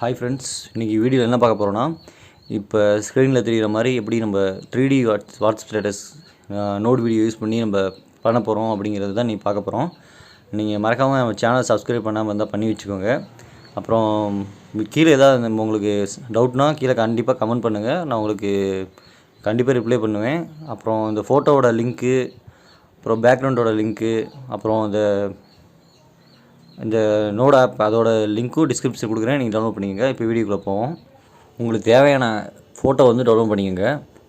Hi friends, இன்றைக்கி வீடியோவில் என்ன பார்க்க போகிறோன்னா, இப்போ ஸ்க்ரீனில் தெரிகிற மாதிரி எப்படி நம்ம 3D WhatsApp status note video use பண்ணி நம்ம பண்ண போகிறோம் அப்படிங்கிறது தான் நீங்கள் பார்க்க போகிறோம். நீங்கள் மறக்காமல் நம்ம சேனலை சப்ஸ்கிரைப் பண்ணாமல் இருந்தால் பண்ணி வச்சுக்கோங்க. அப்புறம் கீழே ஏதாவது உங்களுக்கு டவுட்னால் கீழே கண்டிப்பாக கமெண்ட் பண்ணுங்கள், நான் உங்களுக்கு கண்டிப்பாக ரிப்ளை பண்ணுவேன். அப்புறம் இந்த ஃபோட்டோவோட லிங்க்கு, அப்புறம் பேக்ரவுண்டோட லிங்க்கு, அப்புறம் இந்த நோட் ஆப் அதோட லிங்க்கும் டிஸ்கிரிப்ஷன் கொடுக்குறேன், நீங்கள் டவுன்லோட் பண்ணிக்கோங்க. இப்போ வீடியோக்குள்ளே போவோம். உங்களுக்கு தேவையான ஃபோட்டோ வந்து டவுன்லோட் பண்ணிக்கோங்க.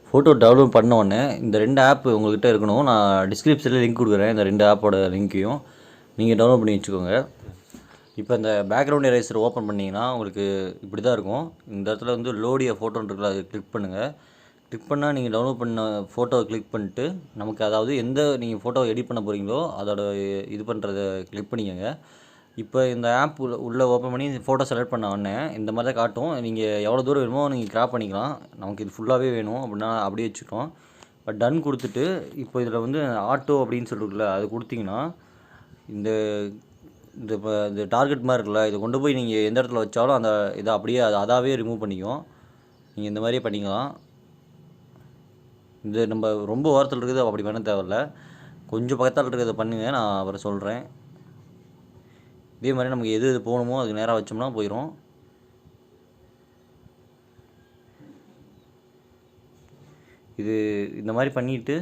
ஃபோட்டோ டவுன்லோட் பண்ண உடனே இந்த 2 ஆப் உங்கள்கிட்ட இருக்கணும். நான் டிஸ்கிரிப்ஷனில் லிங்க் கொடுக்குறேன், இந்த 2 ஆப்போட லிங்க்கையும் நீங்கள் டவுன்லோட் பண்ணி வச்சுக்கோங்க. இப்போ இந்த பேக்ரவுண்ட் எரேசர் ஓப்பன் பண்ணிங்கன்னா உங்களுக்கு இப்படி தான் இருக்கும். இந்த இடத்துல வந்து லோடிய ஃபோட்டோன்னு இருக்குல்ல, அதை கிளிக் பண்ணுங்கள். கிளிக் பண்ணால் நீங்கள் டவுன்லோட் பண்ண ஃபோட்டோவை கிளிக் பண்ணிட்டு நமக்கு அதாவது எந்த நீங்கள் ஃபோட்டோ எடிட் பண்ண போகிறீங்களோ அதோட இது பண்ணுறதை கிளிக் பண்ணிக்கோங்க. இப்போ இந்த ஆப் உள்ளே ஓப்பன் பண்ணி ஃபோட்டோ செலக்ட் பண்ண உடனே இந்த மாதிரி தான் காட்டும். நீங்கள் எவ்வளோ தூரம் வேணுமோ நீங்கள் கிராப் பண்ணிக்கலாம். நமக்கு இது ஃபுல்லாகவே வேணும் அப்படின்னா அப்படியே வச்சுட்டோம். இப்போ டன் கொடுத்துட்டு இப்போ இதில் வந்து ஆட்டோ அப்படின்னு சொல்லிருக்குல்ல, அது கொடுத்தீங்கன்னா இந்த இந்த இப்போ இந்த டார்கெட் மாதிரி இருக்குல்ல, இதை கொண்டு போய் நீங்கள் எந்த இடத்துல வச்சாலும் அந்த இதை அப்படியே அதாவே ரிமூவ் பண்ணிக்கும். நீங்கள் இந்த மாதிரியே பண்ணிக்கலாம். இது நம்ம ரொம்ப ஓரத்தில் இருக்குது அப்படி பண்ண தேவையில்ல, கொஞ்சம் பக்கத்தில் இருக்கிறத பண்ணுங்கள், நான் அவரை சொல்கிறேன். இதே மாதிரி நமக்கு எது போகணுமோ அதுக்கு நேராக வச்சோம்னா போயிடும். இது இந்த மாதிரி பண்ணிவிட்டு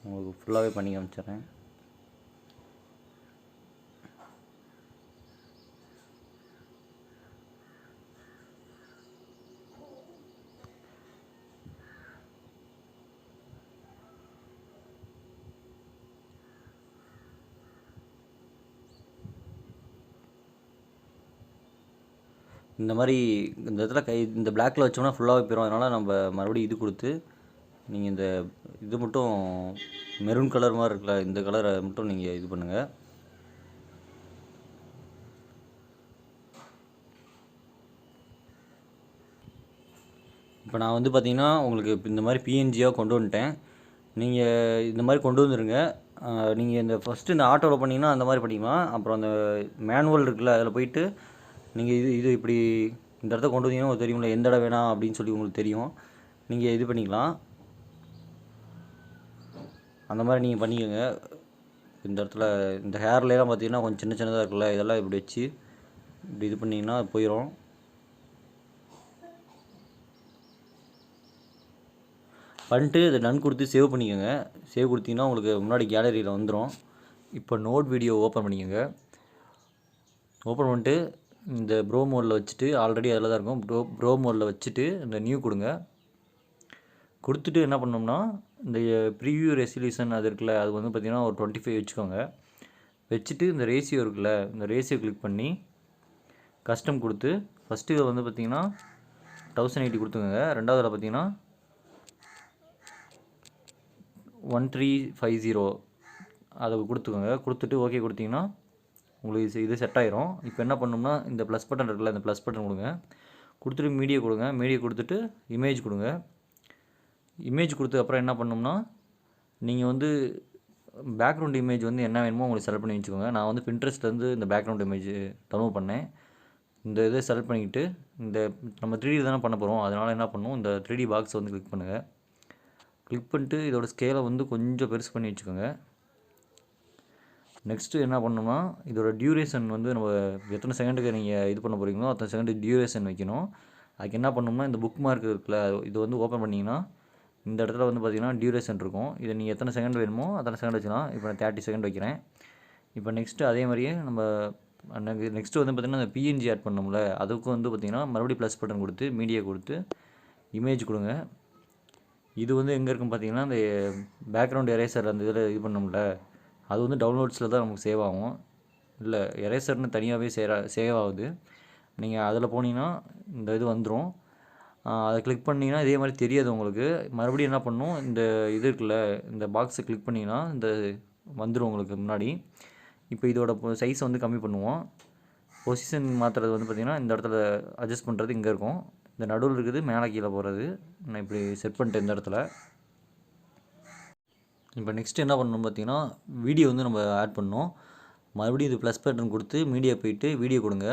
உங்களுக்கு ஃபுல்லாகவே பண்ணி காமிச்சிட்றேன். இந்த மாதிரி இந்த இடத்துல இந்த பிளாக்கில் வச்சோம்னா ஃபுல்லாகவே போயிடும். அதனால் நம்ம மறுபடியும் இது கொடுத்து நீங்கள் இந்த இது மட்டும் மெரூன் கலர் மாதிரி இருக்குல்ல, இந்த கலரை மட்டும் நீங்கள் இது பண்ணுங்கள். இப்போ நான் வந்து பார்த்திங்கன்னா உங்களுக்கு இந்த மாதிரி பிஎன்ஜியாக கொண்டு வந்துட்டேன். நீங்கள் இந்த மாதிரி கொண்டு வந்துடுங்க. நீங்கள் இந்த ஃபஸ்ட்டு இந்த ஆட்டோவில் பண்ணிங்கன்னா அந்த மாதிரி பண்ணிக்கலாம். அப்புறம் அந்த மேனுவல் இருக்குல்ல, அதில் போயிட்டு நீங்கள் இது இப்படி இந்த இடத்த கொண்டு வந்தீங்கன்னா உங்களுக்கு தெரியும்ல, எந்த இடம் வேணாம் அப்படின்னு சொல்லி உங்களுக்கு தெரியும். நீங்கள் இது பண்ணிக்கலாம், அந்த மாதிரி நீங்கள் பண்ணிக்கோங்க. இந்த இடத்துல இந்த ஹேர்லாம் பார்த்தீங்கன்னா கொஞ்சம் சின்ன சின்னதாக இருக்குல்ல, இதெல்லாம் இப்படி வச்சு இப்படி இது பண்ணிங்கன்னா போயிடும். பண்ணிட்டு இதை டன் கொடுத்து சேவ் பண்ணிக்கோங்க. சேவ் கொடுத்தீங்கன்னா உங்களுக்கு முன்னாடி கேலரியில் வந்துடும். இப்போ நோட் வீடியோ ஓப்பன் பண்ணிக்கோங்க. ஓப்பன் பண்ணிட்டு இந்த ப்ரோ மோடில் வச்சுட்டு, ஆல்ரெடி அதில் தான் இருக்கும், ப்ரோ மோடில் வச்சுட்டு இந்த நியூ கொடுங்க. கொடுத்துட்டு என்ன பண்ணோம்னா இந்த ப்ரீவியூ ரெசல்யூஷன் அது இருக்குல்ல, அது வந்து பார்த்திங்கன்னா ஒரு 25 வச்சுக்கோங்க. வச்சுட்டு இந்த ரேஷியோ இருக்குல்ல, இந்த ரேஷியோ கிளிக் பண்ணி கஸ்டம் கொடுத்து ஃபஸ்ட்டு இதை வந்து பார்த்திங்கன்னா 1080 கொடுத்துக்கோங்க. ரெண்டாவதில் பார்த்திங்கன்னா 1350 அதை கொடுத்துக்கோங்க. கொடுத்துட்டு ஓகே கொடுத்திங்கன்னா உங்களுக்கு இது செட் ஆயிரும். இப்போ என்ன பண்ணணும்னா இந்த ப்ளஸ் பட்டன் இருக்குல்ல, இந்த ப்ளஸ் பட்டன் கொடுங்க. கொடுத்துட்டு மீடியா கொடுங்க. மீடியா கொடுத்துட்டு இமேஜ் கொடுங்க. இமேஜ் கொடுத்து அப்புறம் என்ன பண்ணணும்னா நீங்கள் வந்து பேக்ரவுண்ட் இமேஜ் வந்து என்ன வேணுமோ உங்களுக்கு செலக்ட் பண்ணி வச்சுக்கோங்க. நான் வந்து பின்ட்ரெஸ்ட்லேருந்து இந்த பேக்ரவுண்ட் இமேஜ் டவுன்லோட் பண்ணேன். இந்த இதை செலக்ட் பண்ணிக்கிட்டு இந்த நம்ம 3D தானே பண்ண போகிறோம், அதனால் என்ன பண்ணணும், இந்த 3D பாக்ஸ் வந்து கிளிக் பண்ணுங்கள். கிளிக் பண்ணிட்டு இதோட ஸ்கேலை வந்து கொஞ்சம் பெருசு பண்ணி வச்சுக்கோங்க. நெக்ஸ்ட்டு என்ன பண்ணணும்னா இதோட டியூரேஷன் வந்து நம்ம எத்தனை செகண்டுக்கு நீங்கள் இது பண்ண போகிறீங்களோ அத்தனை செகண்டு டியூரேஷன் வைக்கணும். அதுக்கு என்ன பண்ணணும்னா இந்த புக் மார்க் இருக்குல்ல, இது வந்து ஓப்பன் பண்ணிங்கன்னா இந்த இடத்துல வந்து பார்த்திங்கன்னா டியூரேஷன் இருக்கும். இதை நீங்கள் எத்தனை செகண்ட் வேணுமோ அத்தனை செகண்ட் வச்சுக்கலாம். இப்போ நான் 30 செகண்ட் வைக்கிறேன். இப்போ நெக்ஸ்ட்டு அதே மாதிரியே நம்ம நெக்ஸ்ட்டு வந்து பார்த்திங்கன்னா இந்த பிஎன்ஜி ஆட் பண்ணோம்ல, அதுக்கு வந்து பார்த்திங்கன்னா மறுபடியும் ப்ளஸ் பட்டன் கொடுத்து மீடியா கொடுத்து இமேஜ் கொடுங்க. இது வந்து எங்கே இருக்குன்னு பார்த்தீங்கன்னா இந்த பேக்ரவுண்ட் எரேசர் அந்த இதில் இது பண்ணோம்ல, அது வந்து டவுன்லோட்ஸில் தான் நமக்கு சேவ் ஆகும். இல்லை எரேசர்னு தனியாகவே சேவ் ஆகுது. நீங்கள் அதில் போனீங்கன்னா இந்த இது வந்துடும். அதை கிளிக் பண்ணிங்கன்னா இதே மாதிரி தெரியாது உங்களுக்கு. மறுபடியும் என்ன பண்ணணும், இந்த இது இருக்குல்ல, இந்த பாக்ஸை கிளிக் பண்ணிங்கன்னா இந்த வந்துடும் உங்களுக்கு முன்னாடி. இப்போ இதோட சைஸை வந்து கம்மி பண்ணுவோம். பொசிஷன் மாற்றுறது வந்து பார்த்திங்கன்னா இந்த இடத்துல அட்ஜஸ்ட் பண்ணுறது இங்கே இருக்கும். இந்த நடுவில் இருக்குது, மேலே கீழே போகிறது. நான் இப்படி செட் பண்ணிட்டேன் இந்த இடத்துல. இப்போ நெக்ஸ்ட்டு என்ன பண்ணணும் பார்த்தீங்கன்னா வீடியோ வந்து நம்ம ஆட் பண்ணணும். மறுபடியும் இது ப்ளஸ் பட்டன் கொடுத்து மீடியா போயிட்டு வீடியோ கொடுங்க.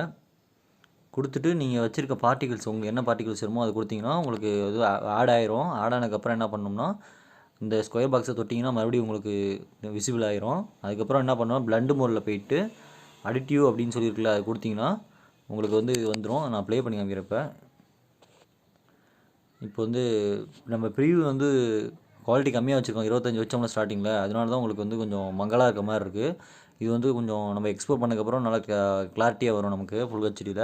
கொடுத்துட்டு நீங்கள் வச்சுருக்க பார்ட்டிகல்ஸ் உங்களுக்கு என்ன பார்ட்டிகல்ஸ் வேணுமோ அது கொடுத்தீங்கன்னா உங்களுக்கு இது ஆட் ஆயிரும். ஆட் ஆனதுக்கப்புறம் என்ன பண்ணணும்னா இந்த ஸ்கொயர் பாக்ஸை தொட்டிங்கன்னா மறுபடியும் உங்களுக்கு விசிபிள் ஆயிரும். அதுக்கப்புறம் என்ன பண்ணணும், பிளண்ட் மோடில் போயிட்டு அடிட்டிவ் அப்படின்னு சொல்லியிருக்குல்ல அது கொடுத்தீங்கன்னா உங்களுக்கு வந்து இது வந்துடும். நான் ப்ளே பண்ணி காமிக்கிறப்ப இப்போ வந்து நம்ம ப்ரீவியூ வந்து குவாலிட்டி கம்மியாக வச்சுருக்கோம், 25 வச்சோம்னா ஸ்டார்டிங்கில். அதனால தான் உங்களுக்கு வந்து கொஞ்சம் மங்கலாக இருக்க மாதிரி இருக்குது. இது வந்து கொஞ்சம் நம்ம எக்ஸ்போர்ட் பண்ணதுக்கப்புறம் நல்லா கிளாரிட்டியாக வரும் நமக்கு ஃபுல் ஹெச்டியில்.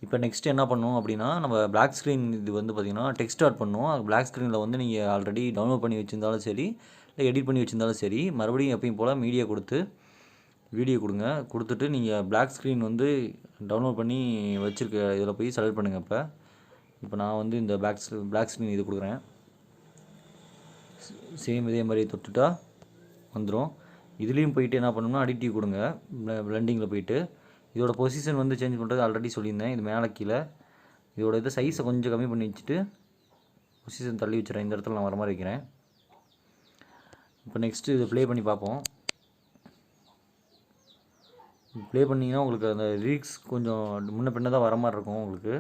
இப்போ நெக்ஸ்ட் என்ன பண்ணணும் அப்படின்னா, நம்ம பிளாக் ஸ்க்ரீன் இது வந்து பார்த்திங்கன்னா டெக்ஸ்ட் ஆட் பண்ணணும். அது பிளாக் ஸ்க்ரீனில் வந்து நீங்கள் ஆல்ரெடி டவுன்லோட் பண்ணி வச்சுருந்தாலும் சரி, இல்லை எடிட் பண்ணி வச்சுருந்தாலும் சரி, மறுபடியும் எப்பயும் போல் மீடியா கொடுத்து வீடியோ கொடுங்க. கொடுத்துட்டு நீங்கள் பிளாக் ஸ்க்ரீன் வந்து டவுன்லோட் பண்ணி வச்சுருக்க இதில் போய் செலக்ட் பண்ணுங்கள். இப்போ நான் வந்து இந்த பிளாக் ஸ்க்ரீன் இது கொடுக்குறேன். சேம் இதே மாதிரி தொட்டுட்டா வந்துடும். இதுலேயும் போயிட்டு என்ன பண்ணணும்னா அடிட்டிவ் கொடுங்க. பிளெண்டிங்கில் போயிட்டு இதோட பொசிஷன் வந்து சேஞ்ச் பண்ணுறது ஆல்ரெடி சொல்லியிருந்தேன். இது மேலே கீழே இதோட இது சைஸை கொஞ்சம் கம்மி பண்ணி வச்சுட்டு பொசிஷன் தள்ளி வச்சுறேன். இந்த இடத்துல நான் வர மாதிரி வைக்கிறேன். இப்போ நெக்ஸ்ட்டு இதை ப்ளே பண்ணி பார்ப்போம். ப்ளே பண்ணிங்கன்னா உங்களுக்கு அந்த லிரிக்ஸ் கொஞ்சம் முன்ன பின்ன தான் வர மாதிரி இருக்கும் உங்களுக்கு.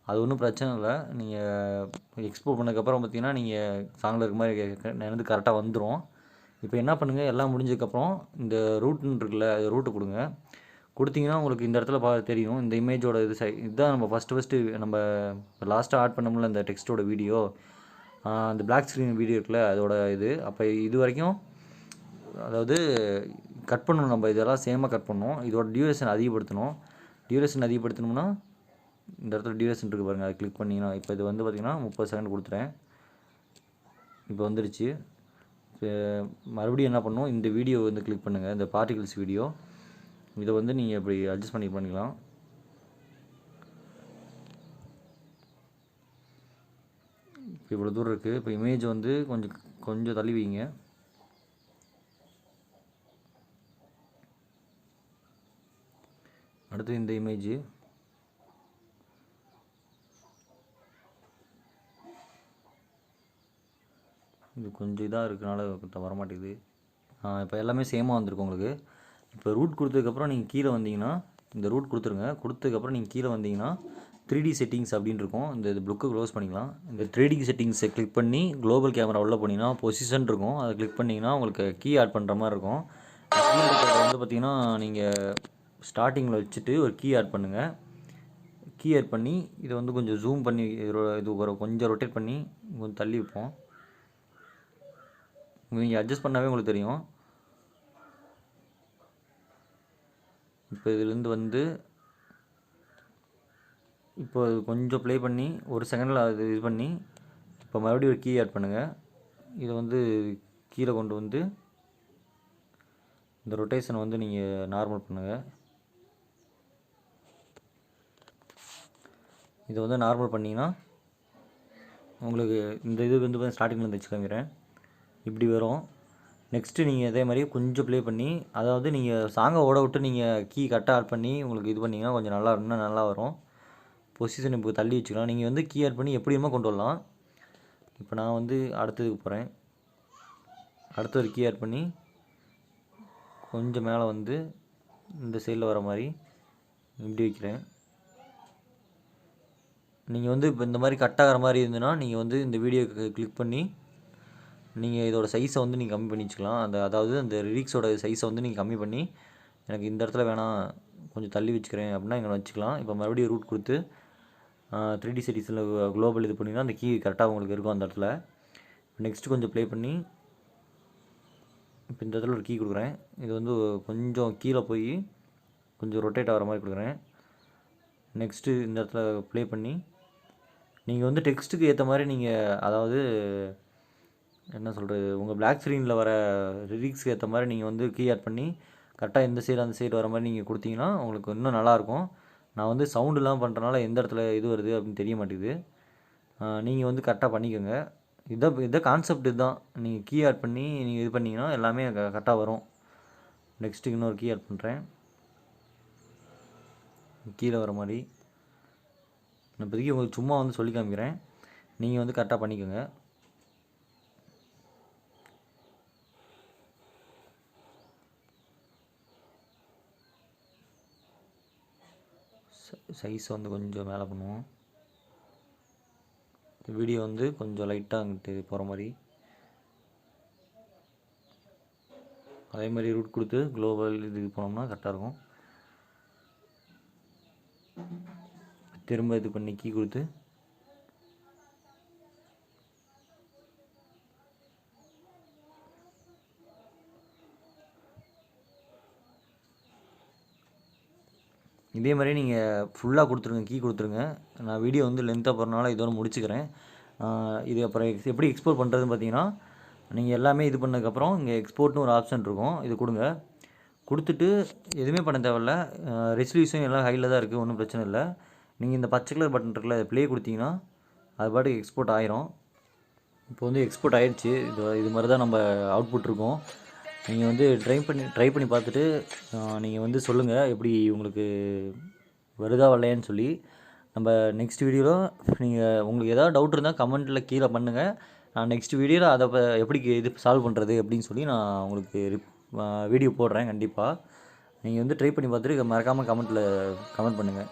அது ஒன்றும் பிரச்சனை இல்லை. நீங்கள் எக்ஸ்போர்ட் பண்ணதுக்கப்புறம் பார்த்தீங்கன்னா நீங்கள் சாங்கில் இருக்க மாதிரி வந்து கரெக்டாக வந்துடும். இப்போ என்ன பண்ணுங்கள், எல்லாம் முடிஞ்சதுக்கப்புறம் இந்த ரூட்னு இருக்குல்ல, அது ரூட்டு கொடுங்க. கொடுத்தீங்கன்னா உங்களுக்கு இந்த இடத்துல தெரியும் இந்த இமேஜோட இது இதுதான் நம்ம ஃபஸ்ட்டு நம்ம லாஸ்ட்டாக ஆட் பண்ணோம்ல இந்த டெக்ஸ்ட்டோட வீடியோ, அந்த பிளாக் ஸ்க்ரீன் வீடியோ இருக்குல்ல அதோட இது. அப்போ இது வரைக்கும் அதாவது கட் பண்ணணும், நம்ம இதெல்லாம் சேமாக கட் பண்ணணும். இதோட டியூரேஷன் அதிகப்படுத்தணும். டியூரேஷன் அதிகப்படுத்தணும்னா இந்த இடத்துல டியூரேஷன் இருக்குது பாருங்கள், அதை கிளிக் பண்ணிங்கன்னா இப்போ இது வந்து பார்த்திங்கன்னா 30 செகண்ட் கொடுத்துறேன். இப்போ வந்துடுச்சு. இப்போ மறுபடியும் என்ன பண்ணணும், இந்த வீடியோ வந்து கிளிக் பண்ணுங்கள், இந்த பார்ட்டிகல்ஸ் வீடியோ. இதை வந்து நீங்கள் இப்படி அட்ஜஸ்ட் பண்ணிக்கலாம். இப்போ இவ்வளோ தூரம் இருக்குது. இப்போ இமேஜ் வந்து கொஞ்சம் தள்ளி வைங்க. அடுத்து இந்த இமேஜ் இது கொஞ்சம் இதாக இருக்கனால வரமாட்டேங்குது. இப்போ எல்லாமே சேமாக வந்திருக்கு உங்களுக்கு. இப்போ ரூட் கொடுத்ததுக்கப்புறம் நீங்கள் கீழே வந்தீங்கன்னா இந்த ரூட் கொடுத்துருங்க. கொடுத்ததுக்கப்புறம் நீங்கள் கீழே வந்தீங்கன்னா 3D செட்டிங்ஸ் அப்படின்னு இருக்கும். இந்த புக்கை க்ளோஸ் பண்ணிக்கலாம். இந்த 3D செட்டிங்ஸை கிளிக் பண்ணி குளோபல் கேமரா உள்ளே போனீங்கன்னா பொசிஷன் இருக்கும், அதை கிளிக் பண்ணிங்கன்னா உங்களுக்கு கீ ஆட் பண்ணுற மாதிரி இருக்கும். கீ வந்து பார்த்திங்கன்னா நீங்கள் ஸ்டார்டிங்கில் வச்சுட்டு ஒரு கீ ஆட் பண்ணுங்கள். கீ ஆட் பண்ணி இதை வந்து கொஞ்சம் ஜூம் பண்ணி இது கொஞ்சம் ரொட்டேட் பண்ணி கொஞ்சம் தள்ளி வைப்போம். நீங்கள் அட்ஜஸ்ட் பண்ணாவே உங்களுக்கு தெரியும். இப்போ இதுலேருந்து வந்து இப்போ கொஞ்சம் ப்ளே பண்ணி ஒரு செகண்டில் அது இது பண்ணி இப்போ மறுபடியும் ஒரு கீ ஆட் பண்ணுங்கள். இதை வந்து கீழே கொண்டு வந்து இந்த ரொட்டேஷனை வந்து நீங்கள் நார்மல் பண்ணுங்கள். இதை வந்து நார்மல் பண்ணிங்கன்னா உங்களுக்கு இந்த இது வந்து ஸ்டார்டிங்கில் வச்சு காமிக்கிறேன், இப்படி வரும். நெக்ஸ்ட்டு நீங்கள் இதே மாதிரி கொஞ்சம் ப்ளே பண்ணி, அதாவது நீங்கள் சாங்கை ஓட விட்டு நீங்கள் கீ கரெக்டாக ஆட் பண்ணி உங்களுக்கு இது பண்ணிங்கன்னா கொஞ்சம் இன்னும் நல்லா வரும். பொசிஷன் இப்போ தள்ளி வச்சுக்கலாம். நீங்கள் வந்து கீ ஆட் பண்ணி எப்படியுமே கொண்டு வரலாம். இப்போ நான் வந்து அடுத்ததுக்கு போகிறேன். அடுத்த ஒரு கீ ஆட் பண்ணி கொஞ்சம் மேலே வந்து இந்த சைடில் வர மாதிரி இப்படி வைக்கிறேன். நீங்கள் வந்து இப்போ இந்த மாதிரி கட் ஆகிற மாதிரி இருந்ததுன்னா நீங்கள் வந்து இந்த வீடியோ கிளிக் பண்ணி நீங்கள் இதோட சைஸை வந்து நீங்கள் கம்மி பண்ணி வச்சுக்கலாம். அதாவது அந்த லிரிக்ஸோட சைஸை வந்து நீங்கள் கம்மி பண்ணி எனக்கு இந்த இடத்துல வேணாம் கொஞ்சம் தள்ளி வச்சுக்கிறேன் அப்படின்னா இங்கே வச்சுக்கலாம். இப்போ மறுபடியும் ரூட் கொடுத்து 3D செட்டிங்ஸில் குளோபல் இது பண்ணிங்கன்னா அந்த கீ கரெக்டாக உங்களுக்கு இருக்கும் அந்த இடத்துல. நெக்ஸ்ட்டு கொஞ்சம் ப்ளே பண்ணி இப்போ இந்த இடத்துல ஒரு கீ கொடுக்குறேன். இது வந்து கொஞ்சம் கீழே போய் கொஞ்சம் ரொட்டேட் ஆகிற மாதிரி கொடுக்குறேன். நெக்ஸ்ட்டு இந்த இடத்துல ப்ளே பண்ணி நீங்கள் வந்து டெக்ஸ்ட்டுக்கு ஏற்ற மாதிரி நீங்கள் அதாவது என்ன சொல்கிறது, உங்கள் பிளாக் ஸ்க்ரீனில் வர லிரிக்ஸ்க்கு ஏற்ற மாதிரி நீங்கள் வந்து கீ ஆட் பண்ணி கரெக்டாக இந்த சைடு அந்த சைடு வர மாதிரி நீங்கள் கொடுத்தீங்கன்னா உங்களுக்கு இன்னும் நல்லாயிருக்கும். நான் வந்து சவுண்டுலாம் பண்ணுறனால எந்த இடத்துல இது வருது அப்படின்னு தெரிய மாட்டேங்குது. நீங்கள் வந்து கரெக்டாக பண்ணிக்கோங்க. இதை கான்செப்ட் இதுதான். நீங்கள் கீ ஆட் பண்ணி நீங்கள் இது பண்ணிங்கன்னா எல்லாமே கரெக்டாக வரும். நெக்ஸ்ட்டு இன்னொரு கீ ஆட் பண்ணுறேன், கீழே வர மாதிரி. நான் இப்போதைக்கு உங்களுக்கு சும்மா வந்து சொல்லி காமிக்கிறேன், நீங்கள் வந்து கரெக்டாக பண்ணிக்கோங்க. சைஸ் வந்து கொஞ்சம் மேலே பண்ணுவோம். வீடியோ வந்து கொஞ்சம் லைட்டாக அங்கிட்டு போகிற மாதிரி. அதே மாதிரி ரூட் கொடுத்து குளோபல் இதுக்கு போனோம்னா கரெக்டாக இருக்கும். திரும்ப இது பண்ணி கீ கொடுத்து இதே மாதிரி நீங்கள் ஃபுல்லாக கொடுத்துருங்க, கீ கொடுத்துருங்க. நான் வீடியோ வந்து லென்த்தாக போகிறனால இதோட முடிச்சுக்கிறேன். இது அப்புறம் எப்படி எக்ஸ்போர்ட் பண்ணுறதுன்னு பார்த்தீங்கன்னா, நீங்கள் எல்லாமே இது பண்ணதுக்கப்புறம் இங்கே எக்ஸ்போர்ட்னு ஒரு ஆப்ஷன் இருக்கும், இது கொடுங்க. கொடுத்துட்டு எதுவுமே பண்ண தேவையில்ல. ரெசல்யூஷன் எல்லாம் ஹையில் தான் இருக்குது, ஒன்றும் பிரச்சனை இல்லை. நீங்கள் இந்த பச்சை கலர் பட்டன் இருக்குல்ல, அதை ப்ளே கொடுத்தீங்கன்னா அது பாட்டுக்கு எக்ஸ்போர்ட் ஆயிரும். இப்போ வந்து எக்ஸ்போர்ட் ஆயிடுச்சு. இது மாதிரி தான் நம்ம அவுட்புட் இருக்கும். நீங்கள் வந்து ட்ரை பண்ணி பார்த்துட்டு நீங்கள் வந்து சொல்லுங்கள் எப்படி உங்களுக்கு வருதா வரலையான்னு சொல்லி. நம்ம நெக்ஸ்ட் வீடியோவில் நீங்கள் உங்களுக்கு ஏதாவது டவுட் இருந்தால் கமெண்ட்டில் கீழே பண்ணுங்கள். நான் நெக்ஸ்ட் வீடியோவில் அதை எப்படி இது சால்வ் பண்ணுறது அப்படின்னு சொல்லி நான் உங்களுக்கு வீடியோ போடுறேன் கண்டிப்பாக. நீங்கள் வந்து ட்ரை பண்ணி பார்த்துட்டு மறக்காமல் கமெண்ட் பண்ணுங்கள்.